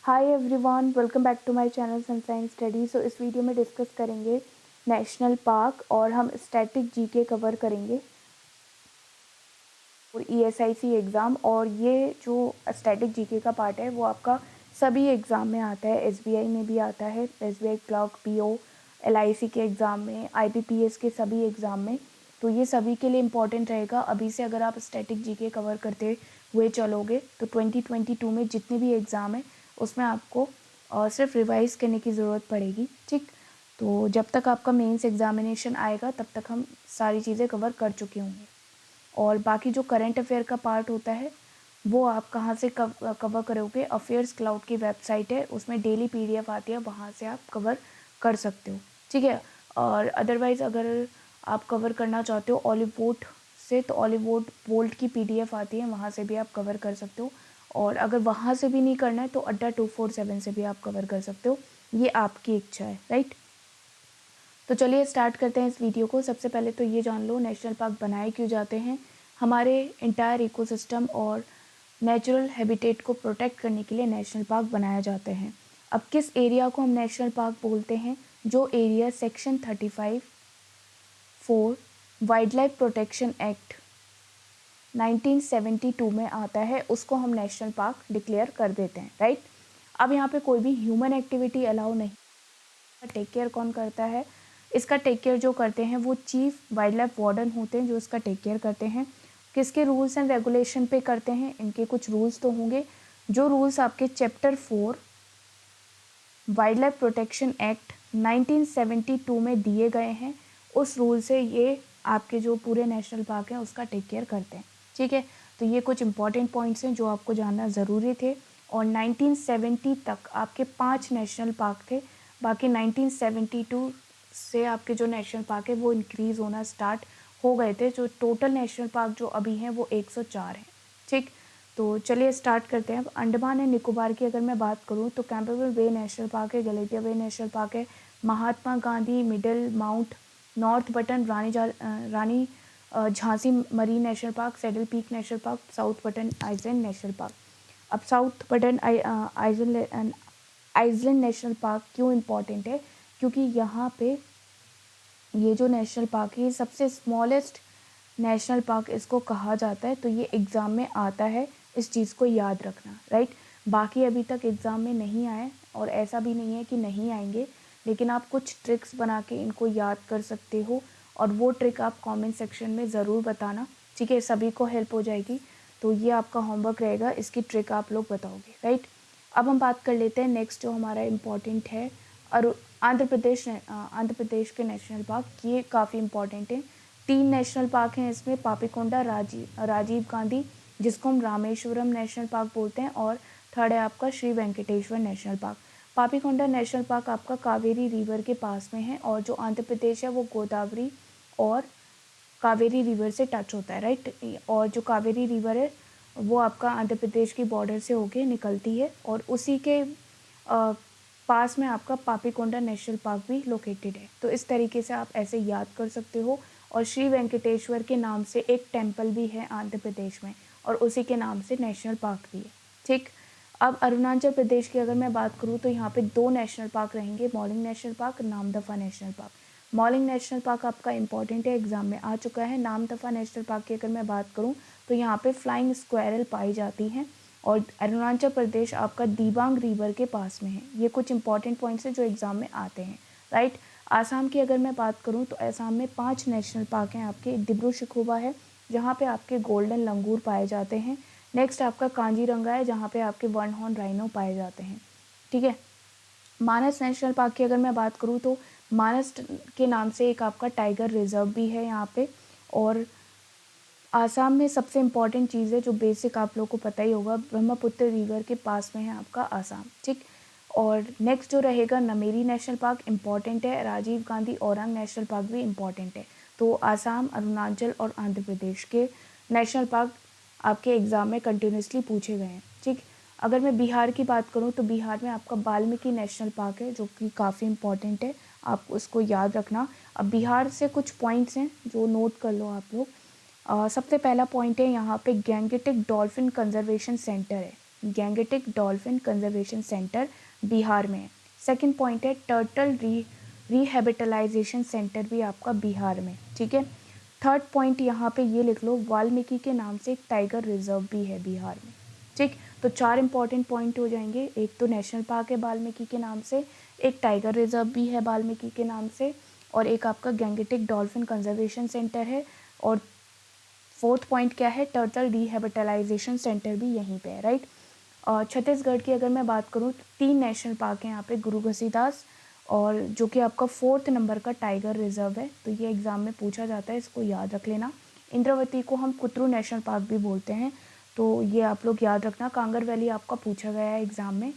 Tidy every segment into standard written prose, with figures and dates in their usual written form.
Hi everyone, welcome back to my channel sunshine study. So इस video में discuss करेंगे national park और हम स्टैटिक जीके कवर करेंगे और ईएसआईसी एग्ज़ाम। और ये जो स्टैटिक जीके का पार्ट है वो आपका सभी एग्ज़ाम में आता है। एसबीआई में भी आता है, एसबीआई क्लर्क, पीओ, एलआईसी के एग्ज़ाम में, आईबीपीएस के सभी एग्ज़ाम में। तो ये सभी के लिए इम्पॉर्टेंट रहेगा। अभी से अगर आप स्टैटिक जीके कवर करते हुए चलोगे तो 2022 में जितने भी एग्ज़ाम है उसमें आपको सिर्फ रिवाइज़ करने की ज़रूरत पड़ेगी। ठीक, तो जब तक आपका मेंस एग्जामिनेशन आएगा तब तक हम सारी चीज़ें कवर कर चुके होंगे। और बाकी जो करंट अफेयर का पार्ट होता है वो आप कहाँ से कवर करोगे? अफेयर्स क्लाउड की वेबसाइट है, उसमें डेली पीडीएफ आती है, वहाँ से आप कवर कर सकते हो। ठीक है। और अदरवाइज़ अगर आप कवर करना चाहते हो ऑलिव वोट से, तो ऑलिव वोल्ट की पीडीएफ आती है, वहाँ से भी आप कवर कर सकते हो। और अगर वहाँ से भी नहीं करना है तो अड्डा 247 से भी आप कवर कर सकते हो। ये आपकी इच्छा है, राइट। तो चलिए स्टार्ट करते हैं इस वीडियो को। सबसे पहले तो ये जान लो नेशनल पार्क बनाए क्यों जाते हैं। हमारे इंटायर इकोसिस्टम और नेचुरल हैबिटेट को प्रोटेक्ट करने के लिए नेशनल पार्क बनाए जाते हैं। अब किस एरिया को हम नेशनल पार्क बोलते हैं? जो area section 35(4) wild life protection act 1972 में आता है उसको हम नेशनल पार्क डिक्लेयर कर देते हैं, राइट। अब यहाँ पे कोई भी ह्यूमन एक्टिविटी अलाउ नहीं। टेक केयर कौन करता है? इसका टेक केयर जो करते हैं वो चीफ वाइल्ड लाइफ वार्डन होते हैं, जो इसका टेक केयर करते हैं। किसके रूल्स एंड रेगुलेशन पे करते हैं? इनके कुछ रूल्स तो होंगे। जो रूल्स आपके chapter 4 wild life protection act 1972 में दिए गए हैं, उस रूल से ये आपके जो पूरे नेशनल पार्क हैं उसका टेक केयर करते हैं। ठीक है, तो ये कुछ इंपॉर्टेंट पॉइंट्स हैं जो आपको जानना ज़रूरी थे। और 1970 तक आपके 5 नेशनल पार्क थे, बाकी 1972 से आपके जो नेशनल पार्क है वो इंक्रीज़ होना स्टार्ट हो गए थे। जो टोटल नेशनल पार्क जो अभी हैं वो 104 हैं। ठीक, तो चलिए स्टार्ट करते हैं। अब अंडमान एंड निकोबार की अगर मैं बात करूं तो कैंपबेल बे नेशनल पार्क है, गलेटिया बे नेशनल पार्क है, Mahatma Gandhi middle mount north button Rani Jhansi marine national park, saddle peak national park, south button island national park. अब south button island national park क्यों इम्पॉर्टेंट है? क्योंकि यहाँ पे ये जो नेशनल पार्क है ये सबसे स्मॉलेस्ट नेशनल पार्क इसको कहा जाता है। तो ये एग्ज़ाम में आता है, इस चीज़ को याद रखना, राइट। बाकी अभी तक एग्ज़ाम में नहीं आए और ऐसा भी नहीं है कि नहीं आएंगे, लेकिन आप कुछ ट्रिक्स बना के इनको याद कर सकते हो और वो ट्रिक आप कमेंट सेक्शन में ज़रूर बताना। ठीक है, सभी को हेल्प हो जाएगी। तो ये आपका होमवर्क रहेगा, इसकी ट्रिक आप लोग बताओगे, राइट। अब हम बात कर लेते हैं नेक्स्ट जो हमारा इम्पॉर्टेंट है और आंध्र प्रदेश के नेशनल पार्क। ये काफ़ी इम्पॉर्टेंट है। 3 नेशनल पार्क हैं इसमें, पापीकोंडा, राजीव गांधी जिसको हम रामेश्वरम नेशनल पार्क बोलते हैं, और थर्ड है आपका Shri Venkateswara national park. Papikonda national park आपका कावेरी रिवर के पास में है और जो आंध्र प्रदेश है वो गोदावरी और कावेरी रिवर से टच होता है, राइट। और जो कावेरी रिवर है वो आपका आंध्र प्रदेश की बॉर्डर से होके निकलती है और उसी के पास में आपका पापीकोंडा नेशनल पार्क भी लोकेटेड है। तो इस तरीके से आप ऐसे याद कर सकते हो। और श्री वेंकटेश्वर के नाम से एक टेम्पल भी है आंध्र प्रदेश में और उसी के नाम से नेशनल पार्क भी है। ठीक, अब अरुणाचल प्रदेश की अगर मैं बात करूँ तो यहाँ पे 2 नेशनल पार्क रहेंगे, Mouling national park, Namdapha national park. Mouling national park आपका इंपॉर्टेंट है, एग्जाम में आ चुका है। नामदफा नेशनल पार्क की अगर मैं बात करूँ तो यहाँ पे फ्लाइंग स्क्वायरल पाई जाती हैं और अरुणाचल प्रदेश आपका दिबांग रिवर के पास में है। ये कुछ इंपॉर्टेंट पॉइंट्स हैं जो एग्ज़ाम में आते हैं, राइट। आसाम की अगर मैं बात करूं तो आसाम में 5 नेशनल पार्क हैं आपके। डिब्रू शिखोवा है जहां पे आपके गोल्डन लंगूर पाए जाते हैं। नेक्स्ट आपका कांजीरंगा है जहां पे आपके वन हॉर्न राइनो पाए जाते हैं। ठीक है, मानस नेशनल पार्क की अगर मैं बात करूं तो मानस के नाम से एक आपका टाइगर रिजर्व भी है यहाँ पे। और आसाम में सबसे इम्पॉर्टेंट चीज़ है जो बेसिक आप लोगों को पता ही होगा, ब्रह्मपुत्र रिवर के पास में है आपका आसाम। ठीक, और नेक्स्ट जो रहेगा नमेरी नेशनल पार्क इम्पॉर्टेंट है, राजीव गांधी औरंग नेशनल पार्क भी इम्पॉर्टेंट है। तो आसाम, अरुणाचल और आंध्र प्रदेश के नेशनल पार्क आपके एग्ज़ाम में कंटिन्यूसली पूछे गए हैं। ठीक, अगर मैं बिहार की बात करूं तो बिहार में आपका वाल्मीकि नेशनल पार्क है जो कि काफ़ी इम्पॉर्टेंट है, आप उसको याद रखना। अब बिहार से कुछ पॉइंट्स हैं जो नोट कर लो आप लोग। सबसे पहला पॉइंट है यहाँ पे गैंगेटिक डॉल्फिन कंजर्वेशन सेंटर है। Gangetic dolphin conservation centre Bihar में है। सेकंड पॉइंट है टर्टल रिहेबिटलाइजेशन सेंटर भी आपका बिहार में, ठीक है। थर्ड पॉइंट यहाँ पे ये लिख लो, वाल्मीकि के नाम से एक टाइगर रिजर्व भी है बिहार में, ठीक। तो 4 इंपॉर्टेंट पॉइंट हो जाएंगे। एक तो नेशनल पार्क है वाल्मीकि के नाम से, एक टाइगर रिजर्व भी है वाल्मीकि के नाम से, और एक आपका गैंगेटिक डॉल्फिन कंजर्वेशन सेंटर है, और फोर्थ पॉइंट क्या है, टर्टल रिहेबिटलाइजेशन सेंटर भी यहीं पे है, राइट। छत्तीसगढ़ की अगर मैं बात करूँ तो 3 नेशनल पार्क हैं यहाँ पे, गुरु घसीदास, और जो कि आपका 4th नंबर का टाइगर रिजर्व है। तो ये एग्ज़ाम में पूछा जाता है, इसको याद रख लेना। इंद्रावती को हम कुतरू नेशनल पार्क भी बोलते हैं, तो ये आप लोग याद रखना। कांगर वैली आपका पूछा गया है एग्ज़ाम में,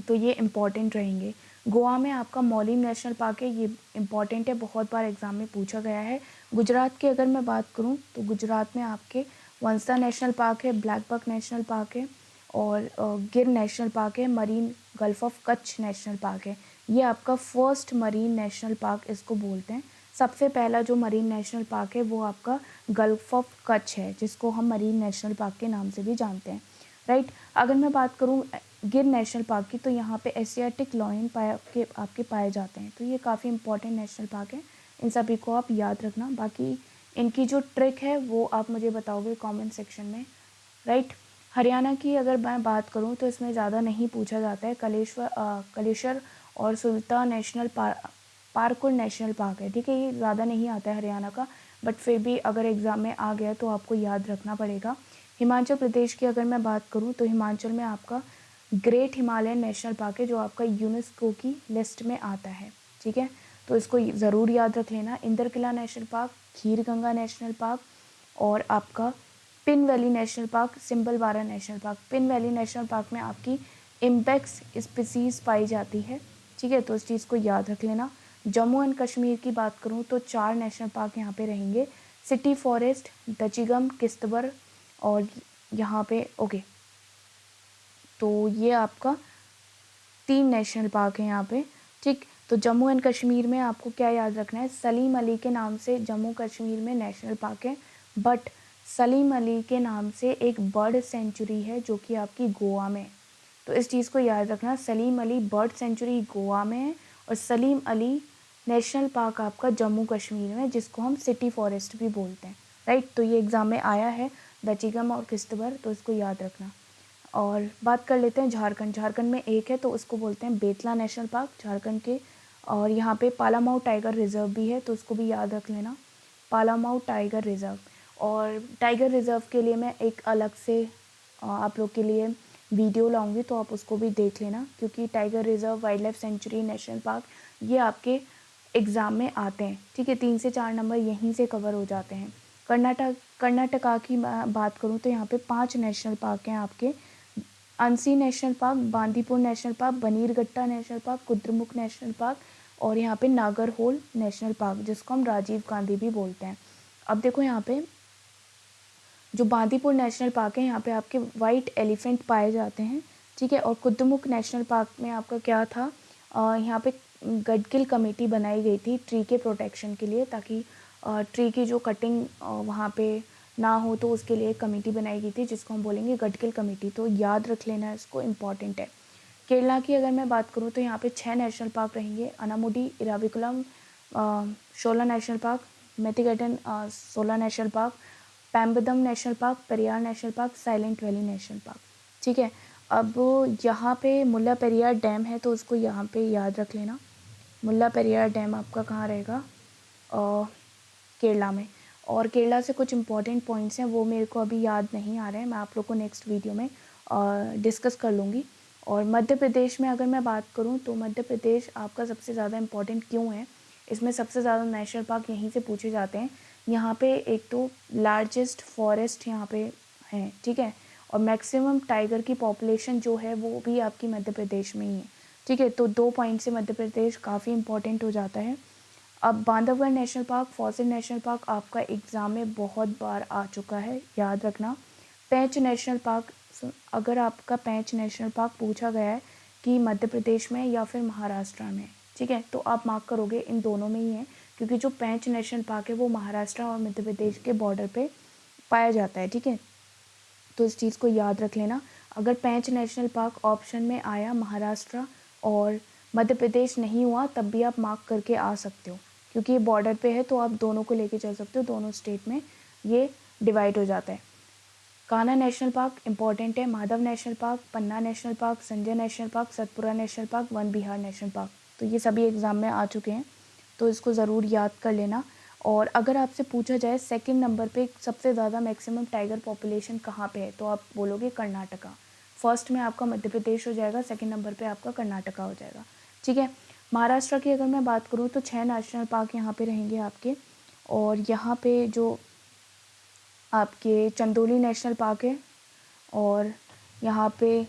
तो ये इम्पॉर्टेंट रहेंगे। गोवा में आपका मौलिम नेशनल पार्क है, ये इम्पॉर्टेंट है, बहुत बार एग्ज़ाम में पूछा गया है। गुजरात की अगर मैं बात करूँ तो गुजरात में आपके वंसदा नेशनल पार्क है, ब्लैक बक नेशनल पार्क है, और गिर नेशनल पार्क है, marine gulf of Kutch national park है। ये आपका फर्स्ट मरीन नेशनल पार्क इसको बोलते हैं। सबसे पहला जो मरीन नेशनल पार्क है वो आपका गल्फ ऑफ कच्छ है, जिसको हम मरीन नेशनल पार्क के नाम से भी जानते हैं, राइट। अगर मैं बात करूँ गिर नेशनल पार्क की, तो यहाँ पे एशियाटिक लॉयन आपके पाए जाते हैं, तो ये काफ़ी इंपॉर्टेंट नेशनल पार्क है। इन सभी को आप याद रखना। बाकी इनकी जो ट्रिक है वो आप मुझे बताओगे कमेंट सेक्शन में, राइट। हरियाणा की अगर मैं बात करूँ तो इसमें ज़्यादा नहीं पूछा जाता है। कलेश्वर और सुल्ता नेशनल पार्कुर नेशनल पार्क है, ठीक है। ये ज़्यादा नहीं आता है हरियाणा का, बट फिर भी अगर एग्ज़ाम में आ गया तो आपको याद रखना पड़ेगा। हिमाचल प्रदेश की अगर मैं बात करूँ तो हिमाचल में आपका ग्रेट हिमालयन नेशनल पार्क है, जो आपका यूनेस्को की लिस्ट में आता है, ठीक है। तो इसको ज़रूर याद रख लेना। Inderkilla national park, Khir Ganga national park, और आपका Pin valley national park, Simbalbara national park. Pin valley national park में आपकी इम्पेक्स स्पीसीज पाई जाती है, ठीक है, तो इस चीज़ को याद रख लेना। जम्मू एंड कश्मीर की बात करूँ तो 4 नेशनल पार्क यहाँ पे रहेंगे, सिटी फॉरेस्ट, दचिगम, किश्तवाड़, और यहाँ पे ओके, तो ये आपका 3 नेशनल पार्क है यहाँ पे, ठीक। तो जम्मू एंड कश्मीर में आपको क्या याद रखना है, सलीम अली के नाम से जम्मू कश्मीर में नेशनल पार्क है, बट सलीम अली के नाम से एक बर्ड सेंचुरी है जो कि आपकी गोवा में है। तो इस चीज़ को याद रखना, सलीम अली बर्ड सेंचुरी गोवा में है, और सलीम अली नेशनल पार्क आपका जम्मू कश्मीर में, जिसको हम सिटी फॉरेस्ट भी बोलते हैं, राइट। तो ये एग्ज़ाम में आया है, दचिगम और किश्तवाड़, तो इसको याद रखना। और बात कर लेते हैं झारखंड। झारखंड में एक है तो उसको बोलते हैं बेतला नेशनल पार्क, झारखंड के, और यहाँ पे पालामाऊ टाइगर रिजर्व भी है, तो उसको भी याद रख लेना, पालामाऊ टाइगर रिजर्व। और टाइगर रिजर्व के लिए मैं एक अलग से आप लोग के लिए वीडियो लाऊंगी, तो आप उसको भी देख लेना, क्योंकि tiger reserve, wild life sanctuary, national park, ये आपके एग्ज़ाम में आते हैं, ठीक है। 3 से 4 नंबर यहीं से कवर हो जाते हैं। कर्नाटका की बात करूँ तो यहाँ पे 5 नेशनल पार्क हैं आपके, Anshi national park, Bandipur national park, Bannerghatta national park, Kudremukh national park, और यहाँ पे नागरहोल नेशनल पार्क, जिसको हम राजीव गांधी भी बोलते हैं। अब देखो यहाँ पे जो बांदीपुर नेशनल पार्क है, यहाँ पे आपके वाइट एलिफेंट पाए जाते हैं, ठीक है। और कुद्रेमुख नेशनल पार्क में आपका क्या था, यहाँ पे गडगिल कमेटी बनाई गई थी ट्री के प्रोटेक्शन के लिए, ताकि ट्री की जो कटिंग वहाँ पे ना हो, तो उसके लिए एक कमेटी बनाई गई थी, जिसको हम बोलेंगे गडगिल कमेटी, तो याद रख लेना, इसको इम्पॉर्टेंट है। केरला की अगर मैं बात करूँ तो यहाँ पे 6 नेशनल पार्क रहेंगे, Anamudi, Eravikulam, Shola national park, Mathikettan Shola national park, Pambadum national park, Periyar national park, silent valley national park, ठीक है। अब यहाँ पे मुल्ला पेरियार डैम है, तो उसको यहाँ पे याद रख लेना। मुल्ला पेरियार डैम आपका कहाँ रहेगा, केरला में। और केरला से कुछ इंपॉर्टेंट पॉइंट्स हैं, वो मेरे को अभी याद नहीं आ रहे हैं, मैं आप लोग को नेक्स्ट वीडियो में डिस्कस कर लूँगी। और मध्य प्रदेश में अगर मैं बात करूँ तो मध्य प्रदेश आपका सबसे ज़्यादा इम्पॉर्टेंट क्यों है, इसमें सबसे ज़्यादा नेशनल पार्क यहीं से पूछे जाते हैं। यहाँ पे एक तो लार्जेस्ट फॉरेस्ट यहाँ पे है, ठीक है, और मैक्सिमम टाइगर की पॉपुलेशन जो है वो भी आपकी मध्य प्रदेश में ही है, ठीक है। तो 2 पॉइंट से मध्य प्रदेश काफ़ी इंपॉर्टेंट हो जाता है। अब Bandhavgarh national park, fossil national park आपका एग्ज़ाम में बहुत बार आ चुका है, याद रखना। पेंच नेशनल पार्क, अगर आपका पेंच नेशनल पार्क पूछा गया है कि मध्य प्रदेश में या फिर महाराष्ट्र में, ठीक है, तो आप मार्क करोगे इन दोनों में ही है, क्योंकि जो पेंच नेशनल पार्क है वो महाराष्ट्र और मध्य प्रदेश के बॉर्डर पे पाया जाता है, ठीक है। तो इस चीज़ को याद रख लेना। अगर पेंच नेशनल पार्क ऑप्शन में आया महाराष्ट्र और मध्य प्रदेश नहीं हुआ तब भी आप मार्क करके आ सकते हो, क्योंकि ये बॉर्डर पे है तो आप दोनों को लेके चल सकते हो, दोनों स्टेट में ये डिवाइड हो जाता है। कान्हा नेशनल पार्क इंपॉर्टेंट है, Madhav national park, Panna national park, Sanjay national park, Satpura national park, Van Vihar national park, तो ये सभी एग्ज़ाम में आ चुके हैं, तो इसको ज़रूर याद कर लेना। और अगर आपसे पूछा जाए सेकंड नंबर पे सबसे ज़्यादा मैक्सिमम टाइगर पॉपुलेशन कहाँ पे है, तो आप बोलोगे कर्नाटका। फर्स्ट में आपका मध्य प्रदेश हो जाएगा, सेकंड नंबर पे आपका कर्नाटका हो जाएगा, ठीक है। महाराष्ट्र की अगर मैं बात करूँ तो 6 नेशनल पार्क यहाँ पे रहेंगे आपके, और यहाँ पे जो आपके चंदोली नेशनल पार्क है, और यहाँ पे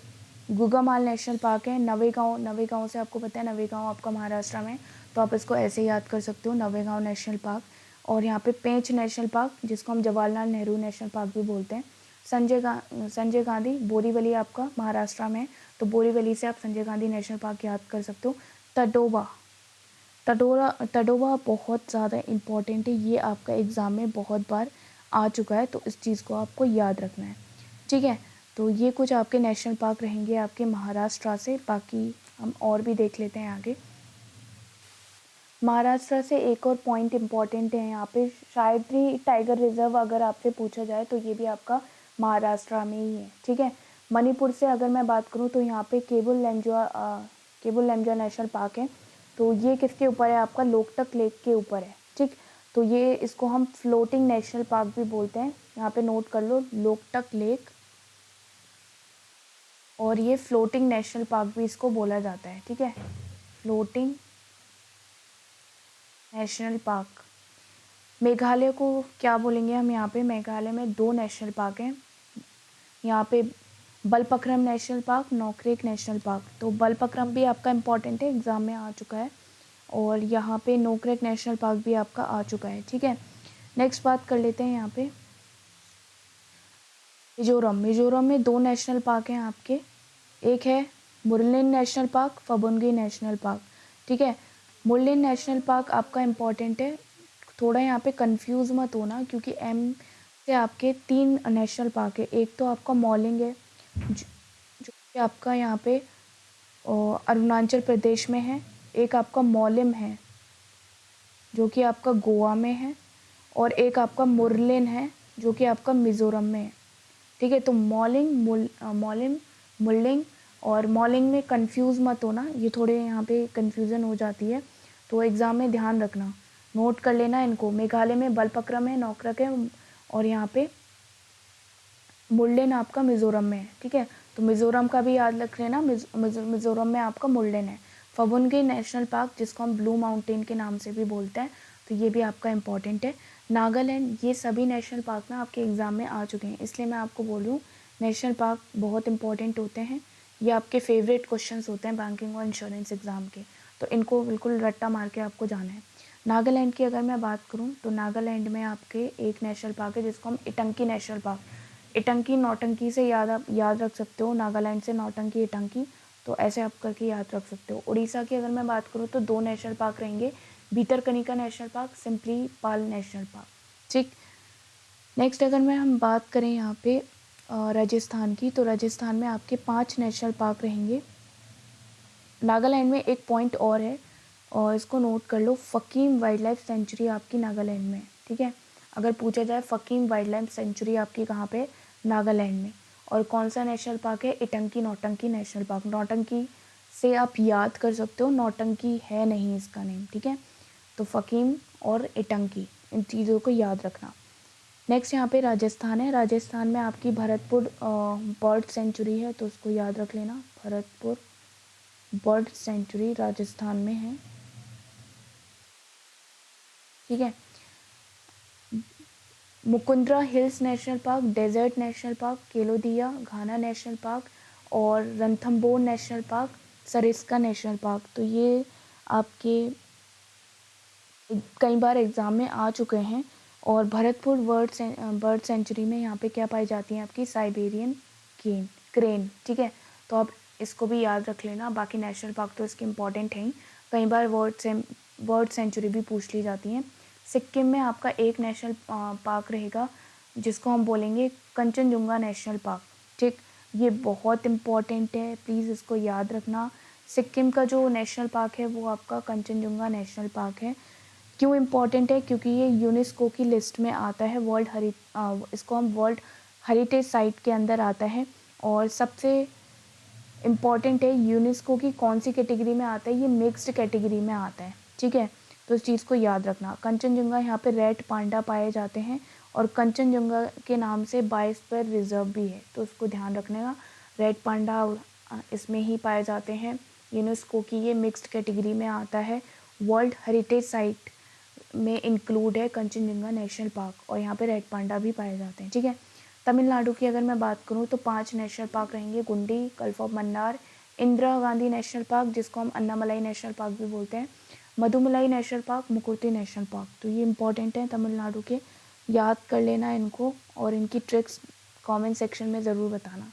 गुगामाल नेशनल पार्क है। नवेगांव से आपको पता है नवेगांव आपका महाराष्ट्र में, तो आप इसको ऐसे याद कर सकते हो, नवेगांव नेशनल पार्क। और यहाँ पे पेंच नेशनल पार्क, जिसको हम जवाहरलाल नेहरू नेशनल पार्क भी बोलते हैं। संजय गांधी बोरीवली आपका महाराष्ट्र में, तो बोरीवली से आप संजय गांधी नेशनल पार्क याद कर सकते हो। तडोबा बहुत ज़्यादा इम्पॉर्टेंट है, ये आपका एग्ज़ाम में बहुत बार आ चुका है, तो इस चीज़ को आपको याद रखना है, ठीक है। तो ये कुछ आपके नेशनल पार्क रहेंगे आपके महाराष्ट्र से, बाकी हम और भी देख लेते हैं आगे। महाराष्ट्र से एक और पॉइंट इम्पॉर्टेंट है यहाँ पे, शायद टाइगर रिजर्व अगर आपसे पूछा जाए तो ये भी आपका महाराष्ट्र में ही है, ठीक है। मणिपुर से अगर मैं बात करूँ तो यहाँ पे केबुल लैमजा नेशनल पार्क है, तो ये किसके ऊपर है, आपका लोकटक लेक के ऊपर है, ठीक। तो ये इसको हम फ्लोटिंग नेशनल पार्क भी बोलते हैं, यहाँ पे नोट कर लो, लोकटक लेक, और ये फ्लोटिंग नेशनल पार्क भी इसको बोला जाता है, ठीक है, फ्लोटिंग नेशनल पार्क। मेघालय को क्या बोलेंगे हम, यहाँ पे मेघालय में 2 नेशनल पार्क हैं, यहाँ पे Balpakram national park, Nokrek national park. तो बलपक्रम भी आपका इम्पॉर्टेंट है, एग्ज़ाम में आ चुका है, और यहाँ पे नोकरेक नेशनल पार्क भी आपका आ चुका है, ठीक है। नेक्स्ट बात कर लेते हैं यहाँ पे मिजोरम में 2 नेशनल पार्क हैं आपके, एक है Murlen national park, Phawngpui national park, ठीक है। मुरलेन नेशनल पार्क आपका इम्पॉर्टेंट है, थोड़ा यहाँ पे कंफ्यूज मत होना, क्योंकि एम से आपके 3 नेशनल पार्क है, एक तो आपका मॉलिंग है जो कि आपका यहाँ पे अरुणाचल प्रदेश में है, एक आपका मॉलिम है जो कि आपका गोवा में है, और एक आपका मुरलेन है जो कि आपका मिज़ोरम में है, ठीक है। तो मुरलिंग और मॉलिंग में कंफ्यूज मत होना, ये थोड़े यहाँ पे कंफ्यूजन हो जाती है, तो एग्ज़ाम में ध्यान रखना, नोट कर लेना इनको। मेघालय में बलपक्रम है, नोकरेक है, और यहाँ पे मुरलेन आपका मिज़ोरम में है, ठीक है। तो मिज़ोरम का भी याद रख लेना, मिज़ोरम में आपका मुरलेन है। फबुनगी नेशनल पार्क, जिसको हम ब्लू माउंटेन के नाम से भी बोलते हैं, तो ये भी आपका इम्पॉर्टेंट है। नागालैंड, ये सभी नेशनल पार्क ना आपके एग्ज़ाम में आ चुके हैं, इसलिए मैं आपको बोल रही हूँ नेशनल पार्क बहुत इंपॉर्टेंट होते हैं, ये आपके फेवरेट क्वेश्चंस होते हैं बैंकिंग और इंश्योरेंस एग्ज़ाम के, तो इनको बिल्कुल रट्टा मार के आपको जाना है। नागालैंड की अगर मैं बात करूँ तो नागालैंड में आपके एक नेशनल पार्क है जिसको हम इटंकी नेशनल पार्क, इटंकी नौटंकी से याद रख सकते हो, नागालैंड से नौटंकी इटंकी, तो ऐसे आप करके याद रख सकते हो। उड़ीसा की अगर मैं बात करूँ तो 2 नेशनल पार्क रहेंगे, भीतरकनिका नेशनल पार्क, सिंपली पाल नेशनल पार्क, ठीक। नेक्स्ट अगर हम बात करें यहाँ पे राजस्थान की, तो राजस्थान में आपके 5 नेशनल पार्क रहेंगे। नागालैंड में एक पॉइंट और है, और इसको नोट कर लो, फकीम वाइल्ड लाइफ सेंचुरी आपकी नागालैंड में, ठीक है। अगर पूछा जाए फकीम वाइल्ड लाइफ सेंचुरी आपकी कहाँ पे, नागालैंड में। और कौन सा नेशनल पार्क है, इटंकी नौटंकी नेशनल पार्क। नौटंकी से आप याद कर सकते हो, नौटंकी है नहीं इसका नेम, ठीक है। तो फकीम और इटंकी, इन चीज़ों को याद रखना। नेक्स्ट यहाँ पे राजस्थान है, राजस्थान में आपकी भरतपुर बर्ड सेंचुरी है, तो उसको याद रख लेना, भरतपुर बर्ड सेंचुरी राजस्थान में है, ठीक है। Mukundra hills national park, desert national park, Keoladeo Ghana national park, और Ranthambore national park, Sariska national park, तो ये आपके कई बार एग्ज़ाम में आ चुके हैं। और भरतपुर बर्ड सेंचुरी में यहाँ पे क्या पाई जाती हैं, आपकी साइबेरियन क्रेन, ठीक है। तो आप इसको भी याद रख लेना, बाकी नेशनल पार्क तो इसके इम्पॉर्टेंट हैं, कई बार बर्ड सेंचुरी भी पूछ ली जाती हैं। सिक्किम में आपका एक नेशनल पार्क रहेगा जिसको हम बोलेंगे कंचनजुंगा नेशनल पार्क, ठीक। ये बहुत इम्पॉर्टेंट है, प्लीज़ इसको याद रखना। सिक्किम का जो नेशनल पार्क है वो आपका कंचनजंगा नेशनल पार्क है। क्यों इम्पॉर्टेंट है? क्योंकि ये यूनेस्को की लिस्ट में आता है, इसको हम वर्ल्ड हेरिटेज साइट के अंदर आता है। और सबसे इम्पॉर्टेंट है, यूनेस्को की कौन सी कैटेगरी में आता है? ये मिक्स्ड कैटेगरी में आता है, ठीक है। तो इस चीज़ को याद रखना। कंचनजंगा यहाँ पे रेड पांडा पाए जाते हैं और कंचनजंगा के नाम से बायोस्फीयर रिजर्व भी है, तो उसको ध्यान रखने का। रेड पांडा इसमें ही पाए जाते हैं। यूनेस्को की ये मिक्स्ड कैटेगरी में आता है, वर्ल्ड हेरिटेज साइट में इंक्लूड है कंचनजंगा नेशनल पार्क, और यहाँ पे रेड पांडा भी पाए जाते हैं, ठीक है। तमिलनाडु की अगर मैं बात करूँ तो 5 नेशनल पार्क रहेंगे, Guindy, gulf of Mannar, Indira Gandhi national park जिसको हम अन्नामलाई नेशनल पार्क भी बोलते हैं, Mudumalai national park, Mukurthi national park. तो ये इंपॉर्टेंट है तमिलनाडु के, याद कर लेना इनको, और इनकी ट्रिक्स कमेंट सेक्शन में ज़रूर बताना।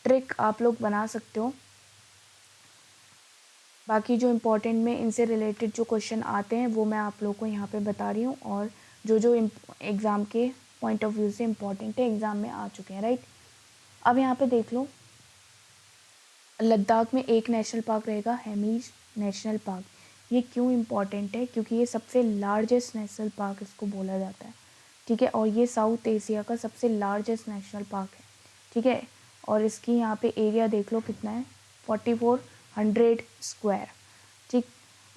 ट्रिक आप लोग बना सकते हो। बाकी जो इम्पोर्टेंट में इनसे रिलेटेड जो क्वेश्चन आते हैं वो मैं आप लोगों को यहाँ पे बता रही हूँ, और जो एग्ज़ाम के पॉइंट ऑफ व्यू से इम्पॉर्टेंट है, एग्ज़ाम में आ चुके हैं, राइट। अब यहाँ पे देख लो, लद्दाख में एक नेशनल पार्क रहेगा, हेमीज नेशनल पार्क। ये क्यों इम्पॉर्टेंट है? क्योंकि ये सबसे लार्जेस्ट नेशनल पार्क इसको बोला जाता है, ठीक है। और ये साउथ एशिया का सबसे लार्जेस्ट नेशनल पार्क है, ठीक है। और इसकी यहाँ पे एरिया देख लो कितना है, 4400 स्क्वायर, ठीक।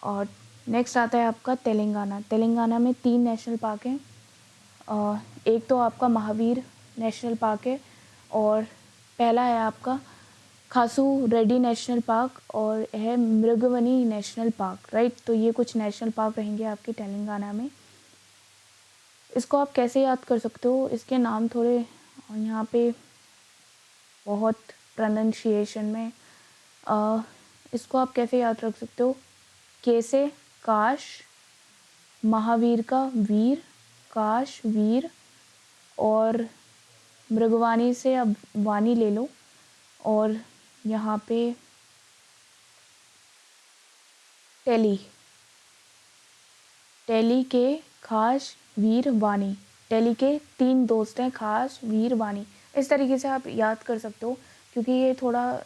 और नेक्स्ट आता है आपका तेलंगाना। तेलंगाना में 3 नेशनल पार्क हैं। एक तो आपका महावीर नेशनल पार्क है, और पहला है आपका खासू रेड्डी नेशनल पार्क, और है मृगवनी नेशनल पार्क, राइट। तो ये कुछ नेशनल पार्क रहेंगे आपके तेलंगाना में। इसको आप कैसे याद कर सकते हो? इसके नाम थोड़े यहाँ पे बहुत प्रोनाउंसिएशन में, इसको आप कैसे याद रख सकते हो? कैसे काश, महावीर का वीर, काश वीर, और मृगवानी से अब वानी ले लो, और यहाँ पे टेली के खास वीर वानी। टेली के 3 दोस्त हैं, खास वीर वानी। इस तरीके से आप याद कर सकते हो, क्योंकि ये थोड़ा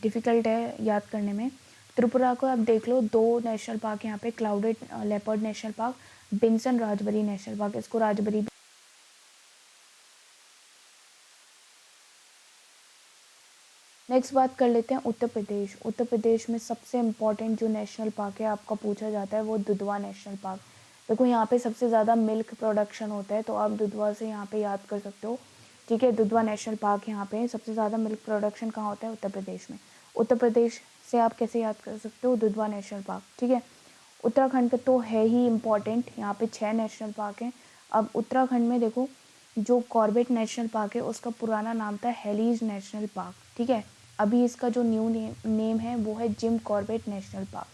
डिफ़िकल्ट है याद करने में। त्रिपुरा को आप देख लो, 2 नेशनल पार्क यहाँ पे, clouded leopard national park, bison Rajbari national park, इसको राजबरी। नेक्स्ट बात कर लेते हैं उत्तर प्रदेश। उत्तर प्रदेश में सबसे इम्पॉर्टेंट जो नेशनल पार्क है आपका पूछा जाता है वो दुधवा नेशनल पार्क। देखो यहाँ पे सबसे ज़्यादा मिल्क प्रोडक्शन होता है, तो आप दुधवा से यहाँ पे याद कर सकते हो, ठीक है। दुधवा नेशनल पार्क यहाँ पे सबसे ज़्यादा मिल्क प्रोडक्शन कहाँ होता है? उत्तर प्रदेश में। उत्तर प्रदेश से आप कैसे याद कर सकते हो? दुधवा नेशनल पार्क, ठीक है। उत्तराखंड का तो है ही इम्पॉर्टेंट, यहाँ पे 6 नेशनल पार्क हैं। अब उत्तराखंड में देखो, जो कॉर्बेट नेशनल पार्क है उसका पुराना नाम था हेलीज नेशनल पार्क, ठीक है। अभी इसका जो न्यू नेम है वो है जिम कॉर्बेट नेशनल पार्क,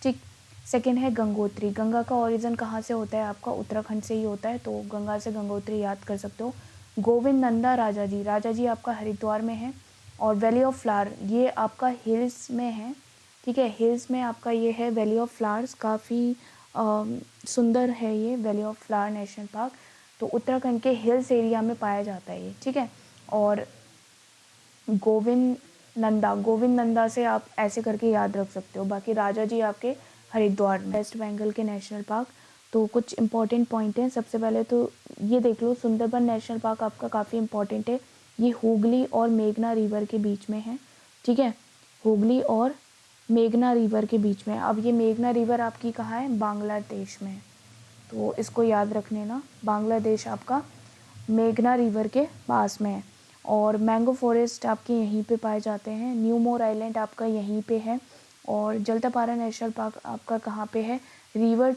ठीक। सेकंड है गंगोत्री। गंगा का ओरिजिन कहाँ से होता है? आपका उत्तराखंड से ही होता है, तो गंगा से गंगोत्री याद कर सकते हो। गोविंद नंदा राजा जी आपका हरिद्वार में है। और वैली ऑफ फ्लावर ये आपका हिल्स में है, ठीक है। हिल्स में आपका ये है वैली ऑफ फ्लावर्स, काफ़ी सुंदर है ये valley of flower national park. तो उत्तराखंड के हिल्स एरिया में पाया जाता है ये, ठीक है। और गोविंद नंदा से आप ऐसे करके याद रख सकते हो। बाकी राजा जी आपके हरिद्वार में। वेस्ट बंगाल के नेशनल पार्क, तो कुछ इंपॉर्टेंट पॉइंट हैं। सबसे पहले तो ये देख लो, सुंदरबन नेशनल पार्क आपका काफ़ी इंपॉर्टेंट है। ये हुगली और मेघना रिवर के बीच में है, ठीक है। हुगली और मेघना रिवर के बीच में। अब ये मेघना रिवर आपकी कहाँ है? बांग्लादेश में, तो इसको याद रख लेना। बांग्लादेश आपका मेघना रिवर के पास में है। और मैंगो फॉरेस्ट आपके यहीं पे पाए जाते हैं। न्यू मोर आइलैंड आपका यहीं पे है। और जलदापारा नेशनल पार्क आपका कहाँ पे है? रिवर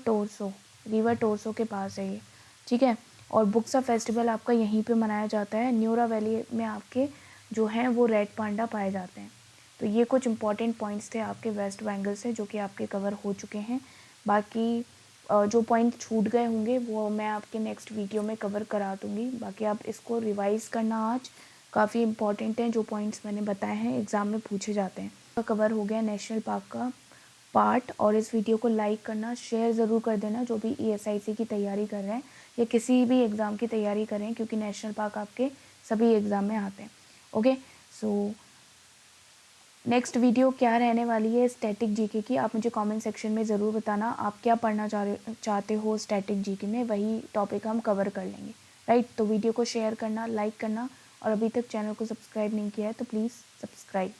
टोरसो के पास है ये, ठीक है। और बुक्सा फेस्टिवल आपका यहीं पे मनाया जाता है। न्यूरा वैली में आपके जो हैं वो रेड पांडा पाए जाते हैं। तो ये कुछ इंपॉर्टेंट पॉइंट्स थे आपके वेस्ट बंगाल से, जो कि आपके कवर हो चुके हैं। बाकी जो पॉइंट छूट गए होंगे वो मैं आपके नेक्स्ट वीडियो में कवर करा दूँगी। बाकी आप इसको रिवाइज़ करना आज, काफ़ी इंपॉर्टेंट हैं जो पॉइंट्स मैंने बताए हैं, एग्ज़ाम में पूछे जाते हैं। तो कवर हो गया नेशनल पार्क का पार्ट। और इस वीडियो को लाइक करना, शेयर ज़रूर कर देना जो भी ESIC की तैयारी कर रहे हैं या किसी भी एग्ज़ाम की तैयारी कर रहे हैं, क्योंकि नेशनल पार्क आपके सभी एग्ज़ाम में आते हैं। ओके, सो सो नेक्स्ट वीडियो क्या रहने वाली है स्टैटिक जीके की, आप मुझे कमेंट सेक्शन में ज़रूर बताना। आप क्या पढ़ना चाहते हो स्टैटिक जीके में, वही टॉपिक हम कवर कर लेंगे, राइट। तो वीडियो को शेयर करना, लाइक करना, और अभी तक चैनल को सब्सक्राइब नहीं किया है तो प्लीज़ सब्सक्राइब।